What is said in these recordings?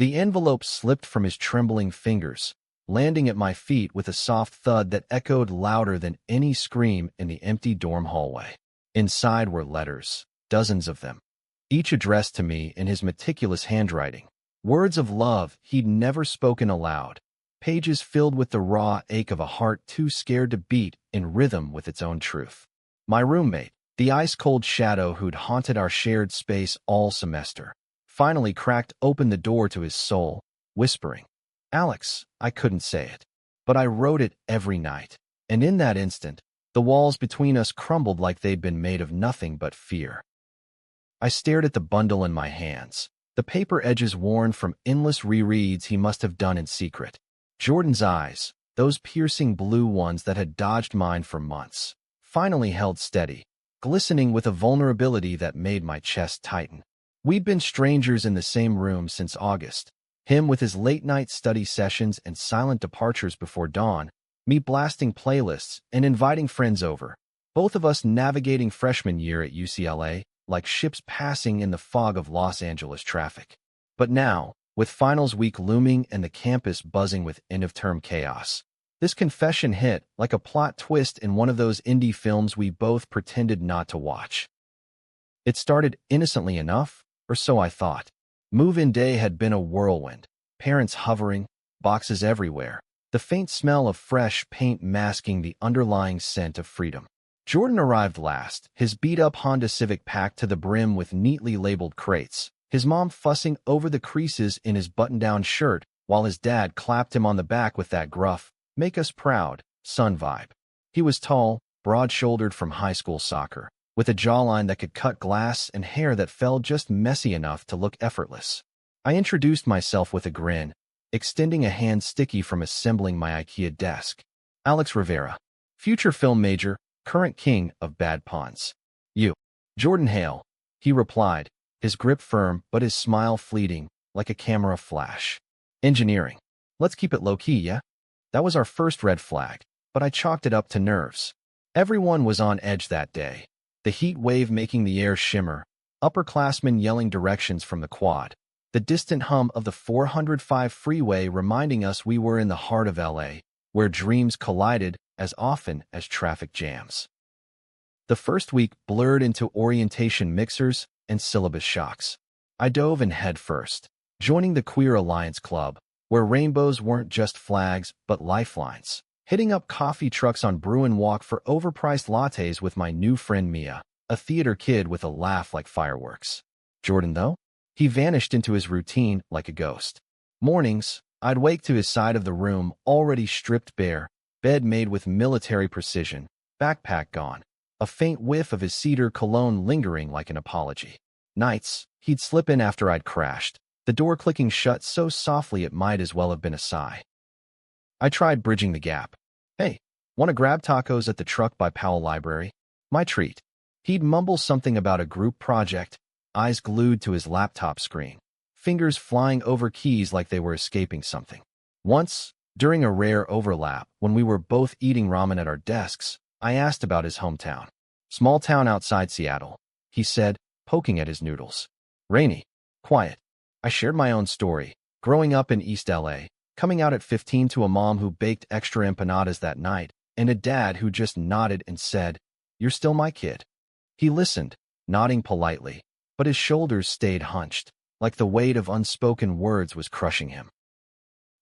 The envelope slipped from his trembling fingers, landing at my feet with a soft thud that echoed louder than any scream in the empty dorm hallway. Inside were letters, dozens of them, each addressed to me in his meticulous handwriting. Words of love he'd never spoken aloud, pages filled with the raw ache of a heart too scared to beat in rhythm with its own truth. My roommate, the ice-cold shadow who'd haunted our shared space all semester, finally cracked open the door to his soul, whispering, "Alex." I couldn't say it, but I wrote it every night, and in that instant, the walls between us crumbled like they'd been made of nothing but fear. I stared at the bundle in my hands, the paper edges worn from endless rereads he must have done in secret. Jordan's eyes, those piercing blue ones that had dodged mine for months, finally held steady, glistening with a vulnerability that made my chest tighten. We'd been strangers in the same room since August, him with his late-night study sessions and silent departures before dawn, me blasting playlists and inviting friends over, both of us navigating freshman year at UCLA like ships passing in the fog of Los Angeles traffic. But now, with finals week looming and the campus buzzing with end-of-term chaos, this confession hit like a plot twist in one of those indie films we both pretended not to watch. It started innocently enough, or so I thought. Move-in day had been a whirlwind, parents hovering, boxes everywhere, the faint smell of fresh paint masking the underlying scent of freedom. Jordan arrived last, his beat-up Honda Civic packed to the brim with neatly labeled crates, his mom fussing over the creases in his button-down shirt while his dad clapped him on the back with that gruff, "Make us proud," son vibe. He was tall, broad-shouldered from high school soccer, with a jawline that could cut glass and hair that fell just messy enough to look effortless. I introduced myself with a grin, extending a hand sticky from assembling my IKEA desk. "Alex Rivera, future film major, current king of bad puns." "You." "Jordan Hale," he replied, his grip firm but his smile fleeting, like a camera flash. "Engineering. Let's keep it low-key, yeah?" That was our first red flag, but I chalked it up to nerves. Everyone was on edge that day, the heat wave making the air shimmer, upperclassmen yelling directions from the quad, the distant hum of the 405 freeway reminding us we were in the heart of LA, where dreams collided as often as traffic jams. The first week blurred into orientation mixers and syllabus shocks. I dove in head first, joining the Queer Alliance Club, where rainbows weren't just flags but lifelines, hitting up coffee trucks on Bruin Walk for overpriced lattes with my new friend Mia, a theater kid with a laugh like fireworks. Jordan, though? He vanished into his routine like a ghost. Mornings, I'd wake to his side of the room already stripped bare, bed made with military precision, backpack gone, a faint whiff of his cedar cologne lingering like an apology. Nights, he'd slip in after I'd crashed, the door clicking shut so softly it might as well have been a sigh. I tried bridging the gap. "Hey, want to grab tacos at the truck by Powell Library?" My treat. He'd mumble something about a group project, eyes glued to his laptop screen, fingers flying over keys like they were escaping something. Once, during a rare overlap, when we were both eating ramen at our desks, I asked about his hometown. "Small town outside Seattle," he said, poking at his noodles. "Rainy. Quiet." I shared my own story, growing up in East LA, coming out at 15 to a mom who baked extra empanadas that night, and a dad who just nodded and said, "You're still my kid." He listened, nodding politely, but his shoulders stayed hunched, like the weight of unspoken words was crushing him.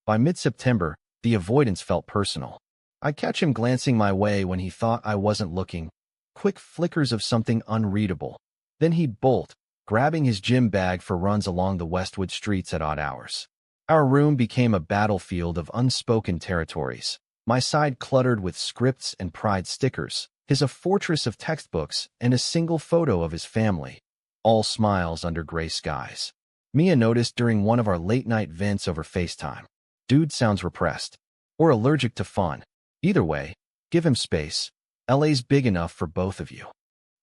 By mid-September, the avoidance felt personal. I'd catch him glancing my way when he thought I wasn't looking, quick flickers of something unreadable. Then he'd bolt, grabbing his gym bag for runs along the Westwood streets at odd hours. Our room became a battlefield of unspoken territories, my side cluttered with scripts and pride stickers, his a fortress of textbooks and a single photo of his family, all smiles under gray skies. Mia noticed during one of our late-night vents over FaceTime. "Dude sounds repressed. Or allergic to fun. Either way, give him space. LA's big enough for both of you."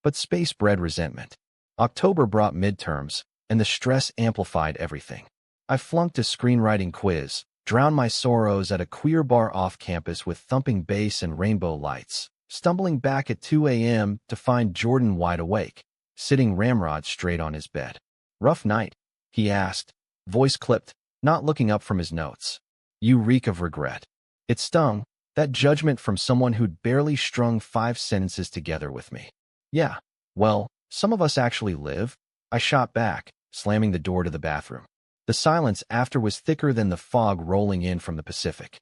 But space bred resentment. October brought midterms, and the stress amplified everything. I flunked a screenwriting quiz, drowned my sorrows at a queer bar off-campus with thumping bass and rainbow lights, stumbling back at 2 a.m. to find Jordan wide awake, sitting ramrod straight on his bed. "Rough night?" he asked, voice clipped, not looking up from his notes. You reek of regret. It stung, that judgment from someone who'd barely strung 5 sentences together with me. Yeah, well, some of us actually live, I shot back, slamming the door to the bathroom. The silence after was thicker than the fog rolling in from the Pacific.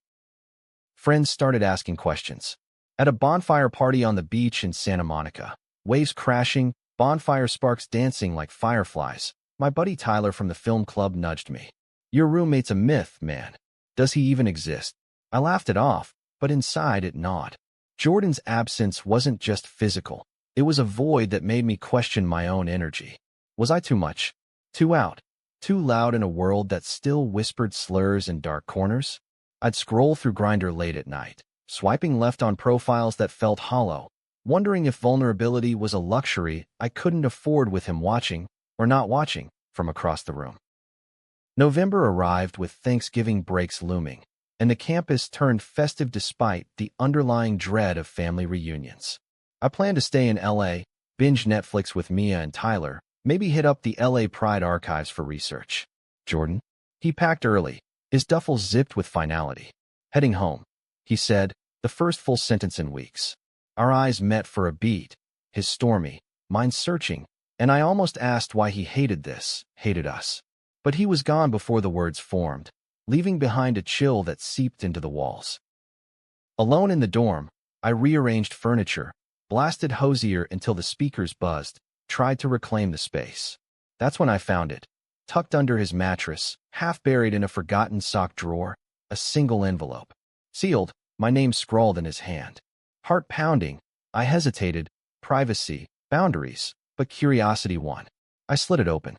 Friends started asking questions. At a bonfire party on the beach in Santa Monica, waves crashing, bonfire sparks dancing like fireflies, my buddy Tyler from the film club nudged me. "Your roommate's a myth, man. Does he even exist?" I laughed it off, but inside it gnawed. Jordan's absence wasn't just physical. It was a void that made me question my own energy. Was I too much? Too out? Too loud in a world that still whispered slurs in dark corners? I'd scroll through Grindr late at night, swiping left on profiles that felt hollow, wondering if vulnerability was a luxury I couldn't afford with him watching, or not watching, from across the room. November arrived with Thanksgiving breaks looming, and the campus turned festive despite the underlying dread of family reunions. I planned to stay in LA, binge Netflix with Mia and Tyler, maybe hit up the LA Pride archives for research. Jordan? He packed early, his duffel zipped with finality. "Heading home," he said, the first full sentence in weeks. Our eyes met for a beat, his stormy, mine searching, and I almost asked why he hated us. But he was gone before the words formed, leaving behind a chill that seeped into the walls. Alone in the dorm, I rearranged furniture, blasted Hosier until the speakers buzzed, tried to reclaim the space. That's when I found it, tucked under his mattress, half buried in a forgotten sock drawer, a single envelope. Sealed, my name scrawled in his hand. Heart pounding, I hesitated, privacy, boundaries, but curiosity won. I slid it open.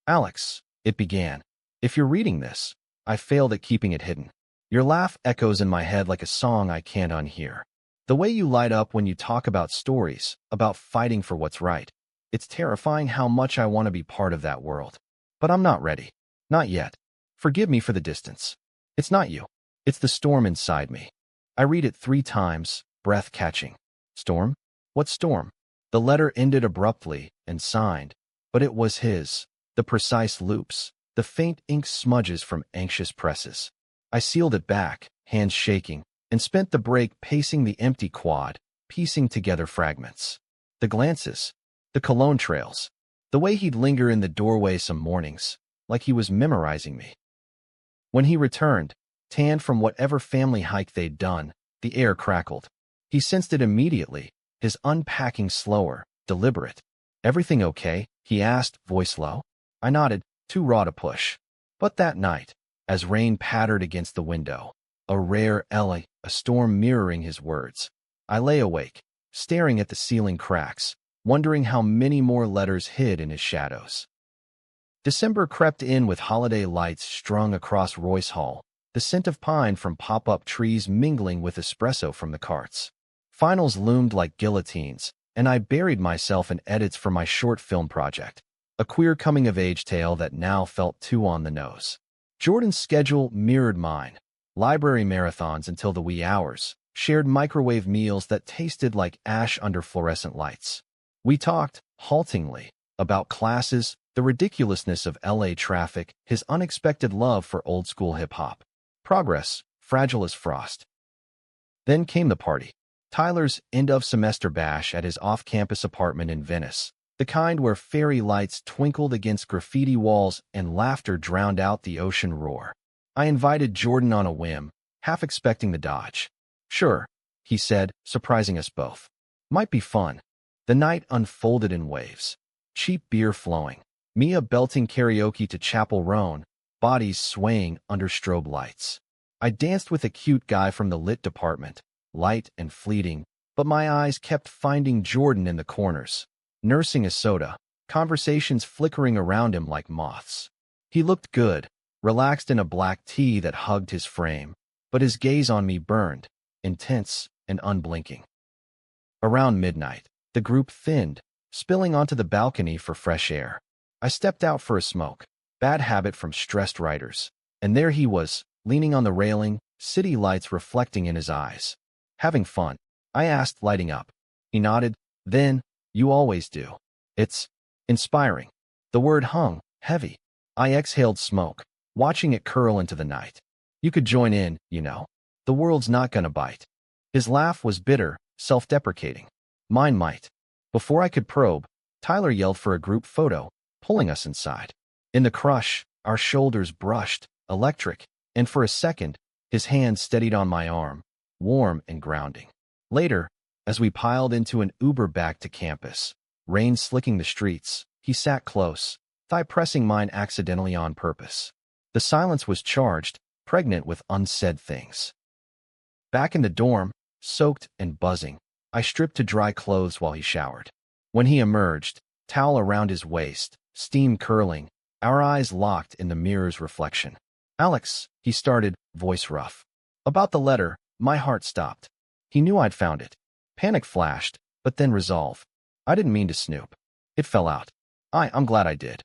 "Alex," it began, "if you're reading this," I failed at keeping it hidden. "Your laugh echoes in my head like a song I can't unhear. The way you light up when you talk about stories, about fighting for what's right. It's terrifying how much I want to be part of that world. But I'm not ready. Not yet. Forgive me for the distance. It's not you. It's the storm inside me." I read it 3 times, breath catching. Storm? What storm? The letter ended abruptly and signed, but it was his. The precise loops, the faint ink smudges from anxious presses. I sealed it back, hands shaking, and spent the break pacing the empty quad, piecing together fragments. The glances, the cologne trails, the way he'd linger in the doorway some mornings, like he was memorizing me. When he returned, tanned from whatever family hike they'd done, the air crackled. He sensed it immediately, his unpacking slower, deliberate. "Everything okay?" he asked, voice low. I nodded, too raw to push. But that night, as rain pattered against the window, a rare LA, a storm mirroring his words, I lay awake, staring at the ceiling cracks, wondering how many more letters hid in his shadows. December crept in with holiday lights strung across Royce Hall, the scent of pine from pop-up trees mingling with espresso from the carts. Finals loomed like guillotines, and I buried myself in edits for my short film project, a queer coming-of-age tale that now felt too on the nose. Jordan's schedule mirrored mine. Library marathons until the wee hours, shared microwave meals that tasted like ash under fluorescent lights. We talked, haltingly, about classes, the ridiculousness of LA traffic, his unexpected love for old-school hip-hop. Progress, fragile as frost. Then came the party. Tyler's end-of-semester bash at his off-campus apartment in Venice, the kind where fairy lights twinkled against graffiti walls and laughter drowned out the ocean roar. I invited Jordan on a whim, half expecting the dodge. "Sure," he said, surprising us both. "Might be fun." The night unfolded in waves. Cheap beer flowing, Mia belting karaoke to Chapel Roan, bodies swaying under strobe lights. I danced with a cute guy from the lit department, light and fleeting, but my eyes kept finding Jordan in the corners, nursing a soda, conversations flickering around him like moths. He looked good, relaxed in a black tee that hugged his frame, but his gaze on me burned, intense and unblinking. Around midnight, the group thinned, spilling onto the balcony for fresh air. I stepped out for a smoke, bad habit from stressed writers, and there he was, leaning on the railing, city lights reflecting in his eyes. "Having fun?" I asked, lighting up. He nodded. Then, "You always do." "It's inspiring." The word hung, heavy. I exhaled smoke, watching it curl into the night. You could join in, you know. The world's not gonna bite. His laugh was bitter, self-deprecating. Mine might. Before I could probe, Tyler yelled for a group photo, pulling us inside. In the crush, our shoulders brushed, electric, and for a second, his hand steadied on my arm, warm and grounding. Later, as we piled into an Uber back to campus, rain slicking the streets, he sat close, thigh pressing mine accidentally on purpose. The silence was charged, pregnant with unsaid things. Back in the dorm, soaked and buzzing, I stripped to dry clothes while he showered. When he emerged, towel around his waist, steam curling, our eyes locked in the mirror's reflection. "Alex," he started, voice rough. About the letter, my heart stopped. He knew I'd found it. Panic flashed, but then resolve. I didn't mean to snoop. It fell out. I'm glad I did.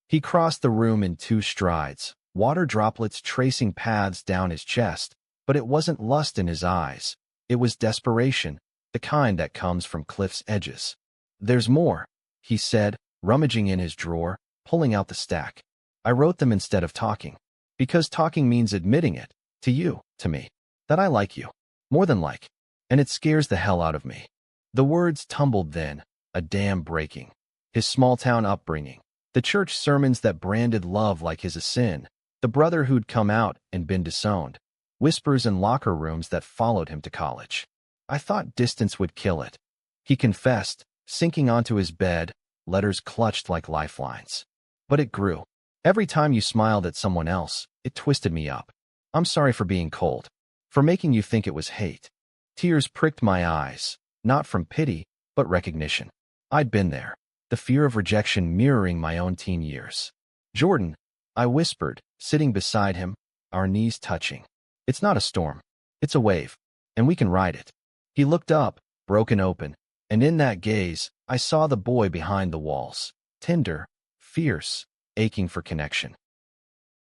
He crossed the room in 2 strides, water droplets tracing paths down his chest, but it wasn't lust in his eyes. It was desperation, the kind that comes from cliff's edges. "There's more," he said, rummaging in his drawer, pulling out the stack. "I wrote them instead of talking. Because talking means admitting it, to you, to me, that I like you. More than like. And it scares the hell out of me." The words tumbled then, a dam breaking. His small-town upbringing, the church sermons that branded love like his a sin, the brother who'd come out and been disowned, whispers in locker rooms that followed him to college. I thought distance would kill it. He confessed, sinking onto his bed, letters clutched like lifelines. But it grew. "Every time you smiled at someone else, it twisted me up. I'm sorry for being cold, for making you think it was hate." Tears pricked my eyes, not from pity, but recognition. I'd been there, the fear of rejection mirroring my own teen years. "Jordan," I whispered, sitting beside him, our knees touching. "It's not a storm. It's a wave, and we can ride it." He looked up, broken open, and in that gaze, I saw the boy behind the walls, tender, fierce, aching for connection.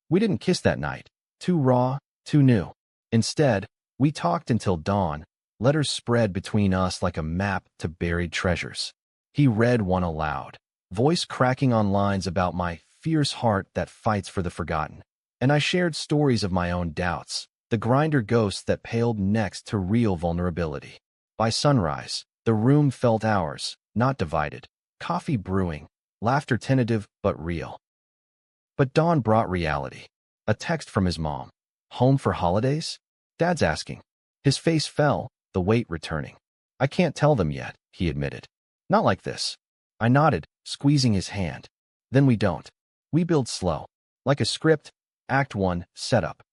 We didn't kiss that night, too raw, too new. Instead, we talked until dawn, letters spread between us like a map to buried treasures. He read one aloud, voice cracking on lines about my fierce heart that fights for the forgotten. And I shared stories of my own doubts, the grinder ghosts that paled next to real vulnerability. By sunrise, the room felt ours, not divided. Coffee brewing, laughter tentative but real. But dawn brought reality. A text from his mom. "Home for holidays?" Dad's asking. His face fell, the weight returning. "I can't tell them yet," he admitted. "Not like this." I nodded, squeezing his hand. "Then we don't. We build slow. Like a script, Act 1, setup."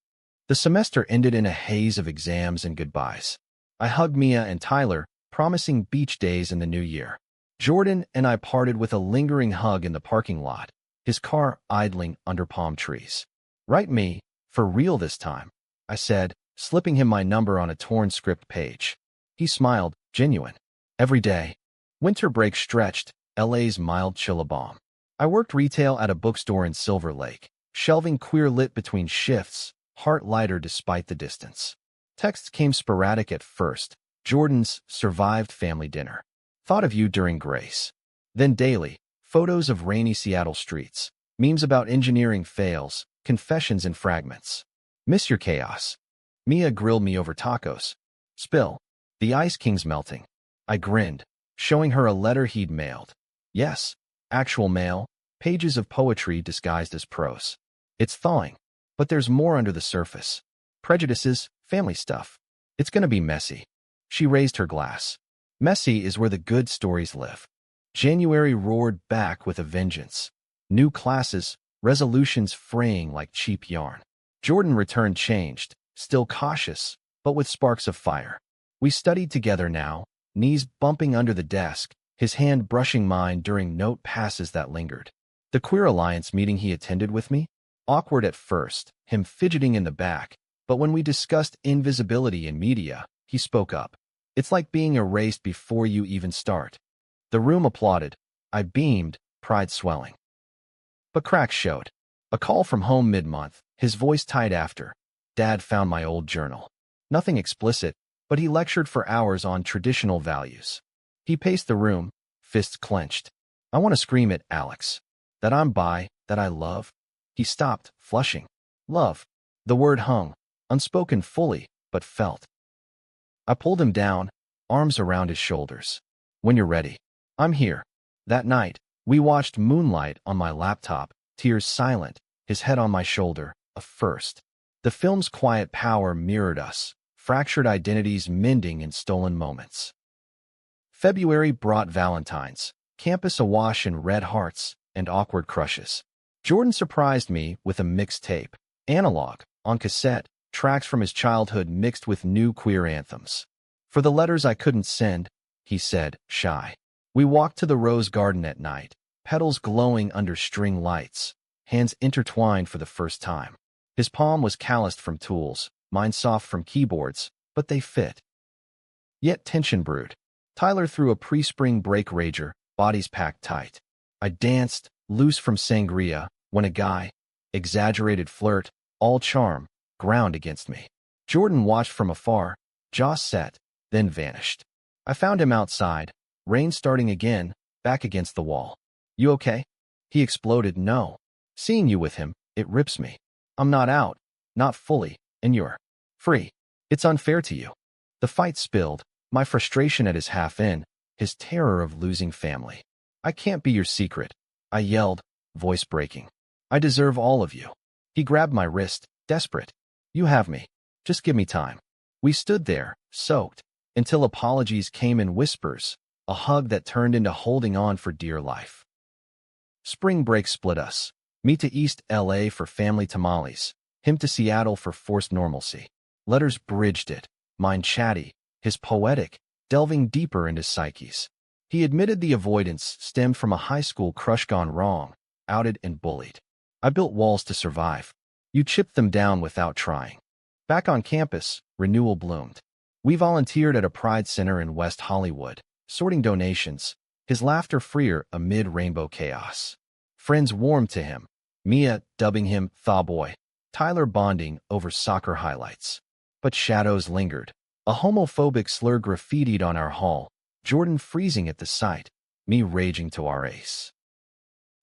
The semester ended in a haze of exams and goodbyes. I hugged Mia and Tyler, promising beach days in the new year. Jordan and I parted with a lingering hug in the parking lot, his car idling under palm trees. "Write me, for real this time," I said, slipping him my number on a torn script page. He smiled, genuine. Every day. Winter break stretched, LA's mild chillabomb. I worked retail at a bookstore in Silver Lake, shelving queer lit between shifts, heart lighter despite the distance. Texts came sporadic at first. Jordan's "survived family dinner." "Thought of you during Grace." Then daily, photos of rainy Seattle streets, memes about engineering fails, confessions in fragments. "Miss your chaos." Mia grilled me over tacos. "Spill." "The Ice King's melting." I grinned, showing her a letter he'd mailed. Yes, actual mail, pages of poetry disguised as prose. "It's thawing, but there's more under the surface. Prejudices, family stuff. It's gonna be messy." She raised her glass. Messy is where the good stories live. January roared back with a vengeance. New classes, resolutions fraying like cheap yarn. Jordan returned changed, still cautious, but with sparks of fire. We studied together now, knees bumping under the desk, his hand brushing mine during note passes that lingered. The Queer Alliance meeting he attended with me? Awkward at first, him fidgeting in the back, but when we discussed invisibility in media, he spoke up. "It's like being erased before you even start." The room applauded. I beamed, pride swelling. But cracks showed. A call from home mid-month, his voice tied after. Dad found my old journal. Nothing explicit, but he lectured for hours on traditional values. He paced the room, fists clenched. "I want to scream at Alex. That I'm bi, that I love." He stopped, flushing. Love. The word hung, unspoken fully, but felt. I pulled him down, arms around his shoulders. When you're ready. I'm here. That night, we watched Moonlight on my laptop, tears silent, his head on my shoulder, a first. The film's quiet power mirrored us, fractured identities mending in stolen moments. February brought Valentine's, campus awash in red hearts and awkward crushes. Jordan surprised me with a mixtape, analog, on cassette, tracks from his childhood mixed with new queer anthems. For the letters I couldn't send, he said, shy. We walked to the rose garden at night, petals glowing under string lights, hands intertwined for the first time. His palm was calloused from tools, mine soft from keyboards, but they fit. Yet tension brewed. Tyler threw a pre-spring break rager, bodies packed tight. I danced, loose from sangria, when a guy, exaggerated flirt, all charm, ground against me. Jordan watched from afar, jaw set, then vanished. I found him outside, rain starting again, back against the wall. You okay? He exploded, no. Seeing you with him, it rips me. I'm not out, not fully, and you're free. It's unfair to you. The fight spilled, my frustration at his half-in, his terror of losing family. I can't be your secret, I yelled, voice breaking. I deserve all of you. He grabbed my wrist, desperate. You have me. Just give me time. We stood there, soaked, until apologies came in whispers, a hug that turned into holding on for dear life. Spring break split us. Me to East LA for family tamales, him to Seattle for forced normalcy. Letters bridged it, mine chatty, his poetic, delving deeper into psyches. He admitted the avoidance stemmed from a high school crush gone wrong, outed and bullied. I built walls to survive. You chipped them down without trying. Back on campus, renewal bloomed. We volunteered at a pride center in West Hollywood, sorting donations, his laughter freer amid rainbow chaos. Friends warmed to him, Mia dubbing him Thaw Boy, Tyler bonding over soccer highlights. But shadows lingered. A homophobic slur graffitied on our hall, Jordan freezing at the sight, me raging to our ace.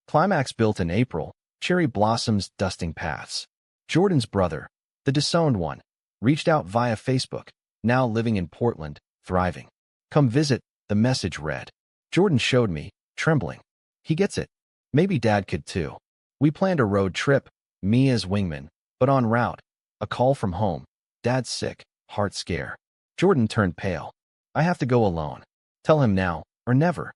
Climax built in April, cherry blossoms dusting paths. Jordan's brother, the disowned one, reached out via Facebook, now living in Portland, thriving. Come visit, the message read. Jordan showed me, trembling. He gets it. Maybe Dad could too. We planned a road trip, me as wingman, but en route, a call from home. Dad's sick, heart scare. Jordan turned pale. I have to go alone. Tell him now, or never.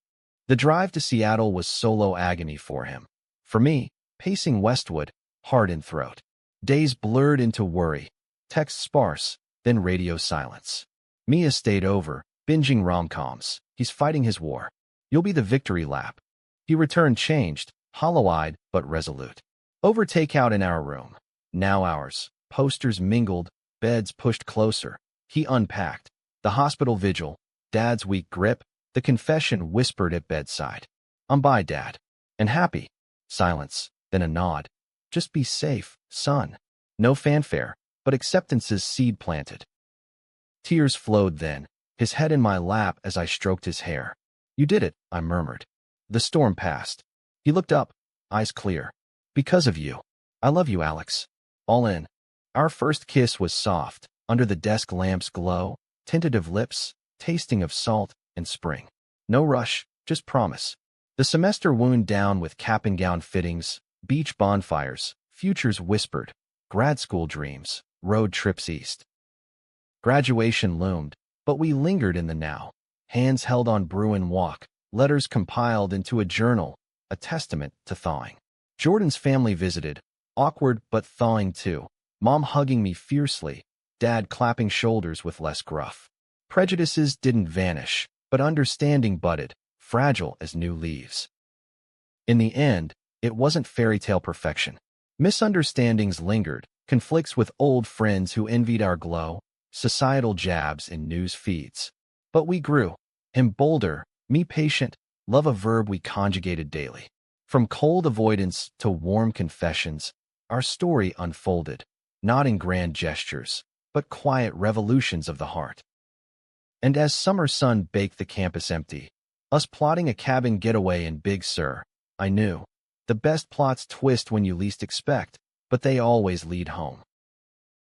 The drive to Seattle was solo agony for him. For me, pacing westward, hard in throat. Days blurred into worry. Texts sparse, then radio silence. Mia stayed over, binging rom-coms. He's fighting his war. You'll be the victory lap. He returned changed, hollow-eyed but resolute. Over takeout in our room. Now ours. Posters mingled, beds pushed closer. He unpacked. The hospital vigil, Dad's weak grip, the confession whispered at bedside. I'm by, Dad. And happy. Silence, then a nod. Just be safe, son. No fanfare, but acceptance's seed planted. Tears flowed then, his head in my lap as I stroked his hair. You did it, I murmured. The storm passed. He looked up, eyes clear. Because of you. I love you, Alex. All in. Our first kiss was soft, under the desk lamp's glow, tentative lips, tasting of salt and spring. No rush, just promise. The semester wound down with cap and gown fittings, beach bonfires, futures whispered, grad school dreams, road trips east. Graduation loomed, but we lingered in the now. Hands held on Bruin Walk, letters compiled into a journal, a testament to thawing. Jordan's family visited, awkward but thawing too. Mom hugging me fiercely, Dad clapping shoulders with less gruff. Prejudices didn't vanish, but understanding budded, fragile as new leaves. In the end, it wasn't fairy tale perfection. Misunderstandings lingered, conflicts with old friends who envied our glow, societal jabs in news feeds. But we grew. Him bolder, me patient, love a verb we conjugated daily. From cold avoidance to warm confessions, our story unfolded, not in grand gestures, but quiet revolutions of the heart. And as summer sun baked the campus empty, us plotting a cabin getaway in Big Sur, I knew. The best plots twist when you least expect, but they always lead home.